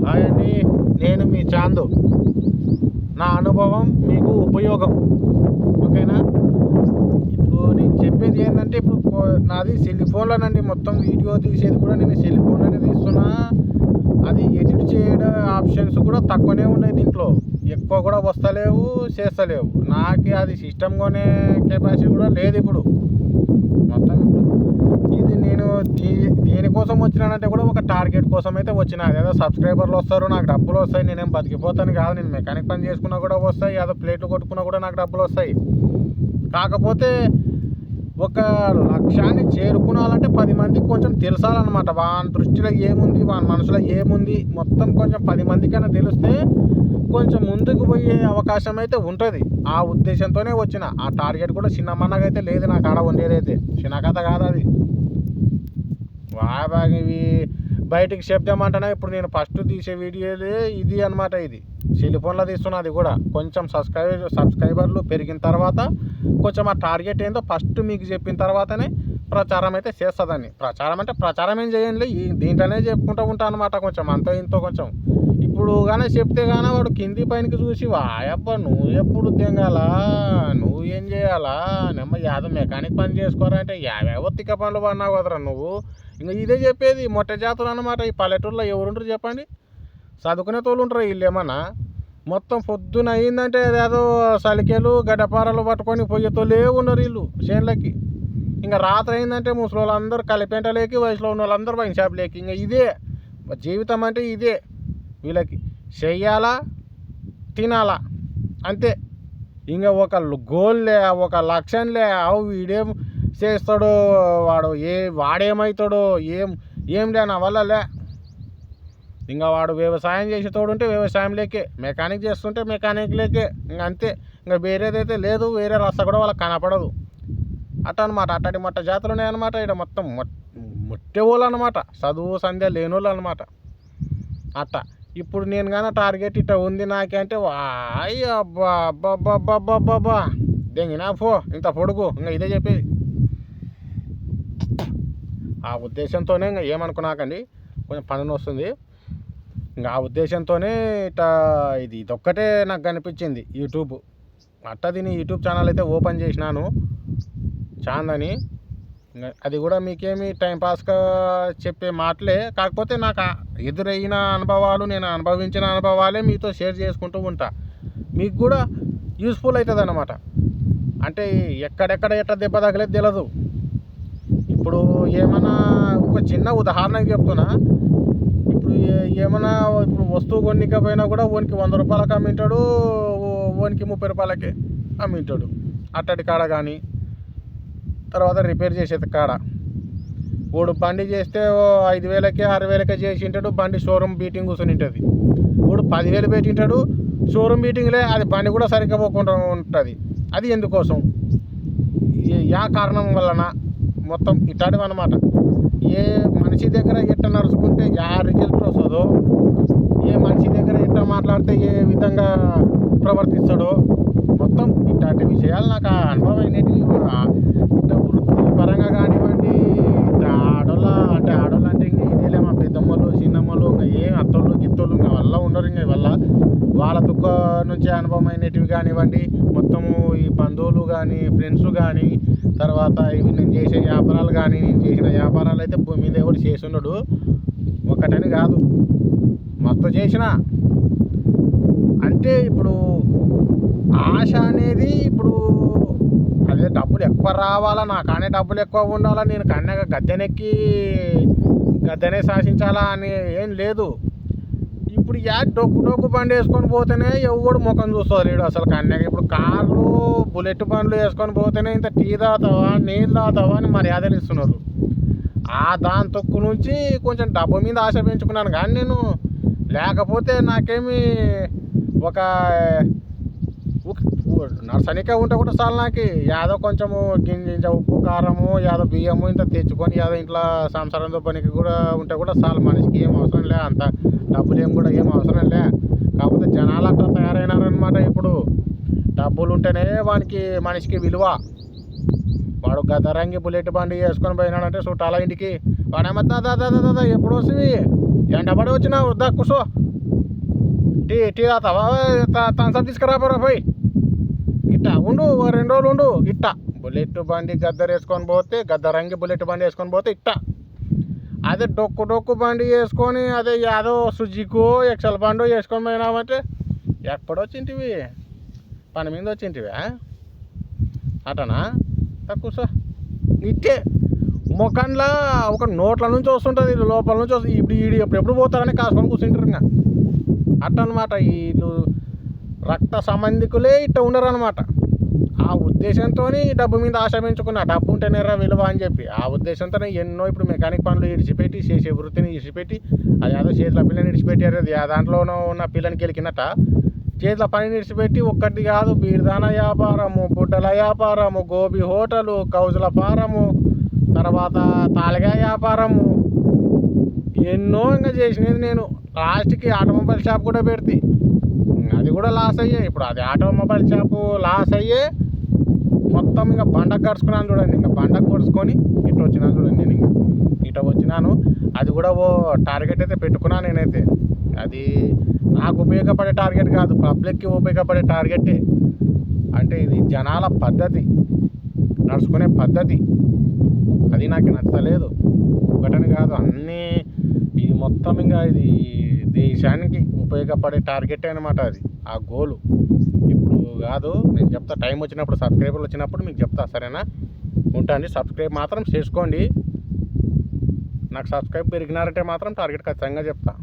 Hi అండి, నేను మీ చాందు. నా అనుభవం మీకు ఉపయోగం. ఓకేనా? ఇప్పుడు నేను చెప్పేది ఏంటంటే, ఇప్పుడు నాది సెల్ ఫోన్లోనండి. మొత్తం వీడియో తీసేది కూడా నేను సెల్ ఫోన్లోనే తీస్తున్నా. అది ఎడిట్ చేయడం ఆప్షన్స్ కూడా తక్కువనే ఉన్నాయి దీంట్లో. ఎక్కువ కూడా వస్తలేవు, చేస్తలేవు. నాకు అది సిస్టమ్ కొనే కెపాసిటీ కూడా లేదు ఇప్పుడు. మొత్తం ఇది నేను దేనికోసం వచ్చినానంటే కూడా ఒక టార్గెట్ కోసం అయితే వచ్చిన. ఏదో సబ్స్క్రైబర్లు వస్తారు, నాకు డబ్బులు వస్తాయి, నేనేం బతికిపోతాను కాదు. నేను మెకానిక్ పని చేసుకున్నా కూడా వస్తాయి, ఏదో ప్లేట్లు కొట్టుకున్నా కూడా నాకు డబ్బులు వస్తాయి. కాకపోతే ఒక లక్ష్యాన్ని చేరుకునాలంటే 10 మందికి కొంచెం తెలుసాలన్నమాట. వాని దృష్టిలో ఏముంది, వాని మనసులో ఏముంది, మొత్తం కొంచెం 10 మందికైనా తెలిస్తే కొంచెం ముందుకు పోయే అవకాశం అయితే ఉంటుంది. ఆ ఉద్దేశంతోనే వచ్చిన. ఆ టార్గెట్ కూడా చిన్నమన్నగా అయితే లేదు నాకు. ఆడ ఉండేదైతే చిన్న కథ కాదు అది. ఇవి బయటికి చెప్దామంటేనే ఇప్పుడు నేను ఫస్ట్ తీసే వీడియోలే ఇది అనమాట. ఇది సెల్ ఫోన్లో తీస్తున్నా. అది కూడా కొంచెం సబ్స్క్రైబర్లు పెరిగిన తర్వాత కొంచెం ఆ టార్గెట్ ఏందో ఫస్ట్ మీకు చెప్పిన తర్వాతనే ప్రచారం అయితే చేస్తుందని. ప్రచారం అంటే ప్రచారం ఏం చేయండి, దీంట్లోనే చెప్పుకుంటూ ఉంటాను అనమాట. కొంచెం అంతో ఇంతో కొంచెం ఇప్పుడు కానీ చెప్తే కానీ వాడు కింది పైనకి చూసి వాయబ్బా నువ్వు ఎప్పుడు దింగాలా, నువ్వు ఏం చేయాలా, నెమ్మ యాదో మెకానిక్ పని చేసుకోరా అంటే యావేవో తిక్క పనులు పడినావు కదరా నువ్వు. ఇంకా ఇదే చెప్పేది మొట్ట జాతులు అనమాట. ఈ పల్లెటూరులో ఎవరుంటారు చెప్పండి? చదువుకునే తోలు ఉంటారు వీళ్ళు. ఏమన్నా మొత్తం పొద్దున అయిందంటే ఏదో సలికేలు గడ్డపారలు పట్టుకొని పోయేతోలే ఉన్నారు వీళ్ళు చేనులకి. ఇంకా రాత్రి అయిందంటే ముసలి వాళ్ళందరూ కలిపెంటలేకి, వయసులో ఉన్న వాళ్ళందరూ వైన్ షాప్లేకి. ఇంకా ఇదే జీవితం అంటే ఇదే వీళ్ళకి. చెయ్యాలా, తినాలా, అంతే. ఇంకా ఒక గోల్లే, ఒక లక్ష్యంలే. వీడేం చేస్తాడో, వాడేమవుతాడో ఏం లే నా వల్ల లే. ఇంకా వాడు వ్యవసాయం చేసేతోడు ఉంటే వ్యవసాయం లేకే, మెకానిక్ చేస్తుంటే మెకానిక్ లేకే. ఇంకా అంతే. ఇంకా వేరేదైతే లేదు, వేరే రస్త కూడా వాళ్ళకి కనపడదు. అట్ట అనమాట. అట్టటి మొట్ట జాతులు ఉన్నాయన్నమాట. ఇక్కడ మొత్తం ముట్టేవాళ్ళు అనమాట, చదువు సంధ్య లేనోళ్ళు అనమాట. అట్ట ఇప్పుడు నేను కానీ టార్గెట్ ఇట్ట ఉంది నాకే అంటే అబ్బా అబ్బా దెంగినా పో ఇంత పొడుగు. ఇంకా ఇదే చెప్పేది. ఆ ఉద్దేశంతోనే ఇంకా ఏమనుకున్నాకండి, కొంచెం పనులు వస్తుంది. ఇంకా ఆ ఉద్దేశంతోనే ఇదొక్కటే నాకు కనిపించింది యూట్యూబ్. అట్ట దీని యూట్యూబ్ ఛానల్ అయితే ఓపెన్ చేసినాను, చాందని. అది కూడా మీకేమి టైంపాస్గా చెప్పే మాటలే. కాకపోతే నాకు ఎదురైన అనుభవాలు, నేను అనుభవించిన అనుభవాలే మీతో షేర్ చేసుకుంటూ ఉంటా. మీకు కూడా యూస్ఫుల్ అవుతుంది అన్నమాట. అంటే ఎక్కడెక్కడ ఎట్ట దెబ్బ తగలేదు తెలియదు. ఇప్పుడు ఏమన్నా ఒక చిన్న ఉదాహరణకి చెప్తున్నా. ఇప్పుడు ఏమన్నా ఇప్పుడు వస్తువు కొనికపోయినా కూడా ఓనికి 100 రూపాయలకు అమ్మింటాడు, ఓనికి 30 రూపాయలకే అమ్మింటాడు. అట్టడి కాడ కానీ, తర్వాత రిపేర్ చేసేది కాడ వాడు బండి చేస్తే 5,000కే 6,000కే చేసి ఉంటాడు. బండి షోరూమ్ బీటింగ్ కూర్చొని ఉంటుంది. వాడు 10,000 పెట్టింటాడు, షోరూమ్ బీటింగ్లే. అది బండి కూడా సరిగ్గా పోకుండా ఉంటుంది. అది ఎందుకోసం, యా కారణం వలన, మొత్తం ఇట్లాంటివి అన్నమాట. ఏ మనిషి దగ్గర ఎట్ట నడుచుకుంటే యా రిజల్ట్ వస్తుందో, ఏ మనిషి దగ్గర ఎట్ట మాట్లాడితే ఏ విధంగా ప్రవర్తిస్తాడో, మొత్తం ఇట్లాంటి విషయాలు నాకు అనుభవం అయినవి. ఇట్లా వృత్తి పరంగా కానివ్వండి, ఆడోళ్ళు అంటే ఇంకా ఇదేలే మా పెద్దమ్మలు చిన్నమ్మలు, ఇంకా ఏం అత్తోళ్ళు గిత్తోళ్ళు ఇంకా వల్ల ఉన్నారు. ఇంకా వల్ల వాళ్ళ దుఃఖ నుంచి అనుభవం అయినవి కానివ్వండి, మొత్తము ఈ బంధువులు కానీ, ఫ్రెండ్స్ కానీ, తర్వాత ఇవి నేను చేసే వ్యాపారాలు కానీ, నేను చేసిన వ్యాపారాలు అయితే భూమి మీద ఎవరు చేసి ఉన్నాడు ఒకటని కాదు, మొత్తం చేసిన. అంటే ఇప్పుడు ఆశ అనేది ఇప్పుడు అదే డబ్బులు ఎక్కువ రావాలా, నా కానీ డబ్బులు ఎక్కువ ఉండాలా, నేను కన్నగా గద్దెనే శాసించాలా అని ఏం లేదు. ఇప్పుడు డొక్కు బండి వేసుకొని పోతేనే ఎవడు ముఖం చూస్తలేడు అసలు కన్యగా. ఇప్పుడు కార్లు, బుల్లెట్ బండ్లు వేసుకొని పోతేనే ఇంత టీ తాగుతావా, నీళ్ళు తాగుతావా అని మర్యాదలు ఇస్తున్నారు. దాని తొక్కు నుంచి కొంచెం డబ్బు మీద ఆశ పెంచుకున్నాను కానీ నేను. లేకపోతే నాకేమి ఒక నర్సనికే ఉంటే కూడా చాలు నాకు. యాదో కొంచెము గింజ ఉప్పు కారము, యాదో బియ్యము ఇంత తెచ్చుకొని యాదో ఇంట్లో సంసారంతో పనికి కూడా ఉంటే కూడా చాలు. మనిషికి ఏం అవసరం లే, అంత డబ్బులు కూడా ఏం అవసరం లే. కాకపోతే జనాలు అట్లా తయారైనారనమాట. ఇప్పుడు డబ్బులు ఉంటేనే మనిషికి విలువ. వాడు గదరంగి బుల్లెట్ బండి వేసుకొని పోయినాడంటే చుట్టాల ఇంటికి, వాడేమో దాదా ఎప్పుడు వస్తుంది, ఎండబడి వచ్చినా వద్దా కూర్చో టీ తాతావా థమ్స్అప్ తీసుకురాబోరా పోయి ఇట్టా ఉండు 2 రోజులు ఉండు ఇట్టా బుల్లెట్ బండి గద్దర్ వేసుకొని పోతే గద్దరంగి బుల్లెట్ బండి వేసుకొని పోతే ఇట్టా అదే డొక్కు బండి వేసుకొని అదే యాదో సుజుకో ఎక్సెల్ బండి వేసుకొని పోయినామంటే ఎప్పుడొచ్చింటివి పని మీద వచ్చింటివా అటనా కూర్చో ఇట్టే ముఖంలో ఒక నోట్ల నుంచి వస్తుంటుంది లోపల నుంచి వస్తుంది ఇప్పుడు ఎప్పుడు పోతారని కాసుకొని కూర్చుంటారు ఇంకా అట్టనమాట వీళ్ళు రక్త సంబంధికులే ఇట్ట ఉండరు అనమాట. ఆ ఉద్దేశంతో డబ్బు మీద ఆశ పెంచుకున్న డబ్బు ఉంటేనేరా విలువ అని చెప్పి ఆ ఉద్దేశంతోనే ఎన్నో ఇప్పుడు మెకానిక్ పనులు ఇడిచిపెట్టి చేసే వృత్తిని ఇడిచిపెట్టి అది ఏదో చేతుల పిల్లని ఇడిచిపెట్టారు అది దాంట్లోనూ ఉన్న పిల్లని గెలికినట్ట చేతుల పని ఇడిచిపెట్టి ఒక్కటి కాదు బీర్దాన వ్యాపారము బుడ్డల వ్యాపారము గోబీ హోటలు కౌజుల ఫారము తర్వాత తాళగా వ్యాపారము ఎన్నో ఇంకా చేసినది నేను. లాస్ట్కి ఆటోమొబైల్ షాప్ కూడా పెడితే అది కూడా లాస్ అయ్యే. ఇప్పుడు అది ఆటోమొబైల్ షాపు లాస్ అయ్యే మొత్తం ఇంకా బండకు గడుచుకున్నాను చూడండి. ఇంకా బండకు గడుచుకొని ఇటు వచ్చినాను చూడండి. నేను ఇంకా ఇటు వచ్చినాను. అది కూడా ఓ టార్గెట్ అయితే పెట్టుకున్నాను నేనైతే. అది నాకు ఉపయోగపడే టార్గెట్ కాదు, పబ్లిక్కి ఉపయోగపడే టార్గెటే. అంటే ఇది జనాల పద్ధతి, నడుచుకునే పద్ధతి, అది నాకు నచ్చలేదు. ఒకటని కాదు అన్నీ ఇది మొత్తం ఇంకా ఇది దేశానికి ఉపయోగపడే టార్గెట్ అనమాట. అది ఆ గోలు. ఇప్పుడు కాదు నేను చెప్తా, టైం వచ్చినప్పుడు సబ్స్క్రైబర్లు వచ్చినప్పుడు మీకు చెప్తా, సరేనా? ఉంటాండి. సబ్స్క్రైబ్ మాత్రం చేసుకోండి. నాకు సబ్స్క్రైబ్ పెరిగినారంటే మాత్రం టార్గెట్ ఖచ్చితంగా చెప్తా.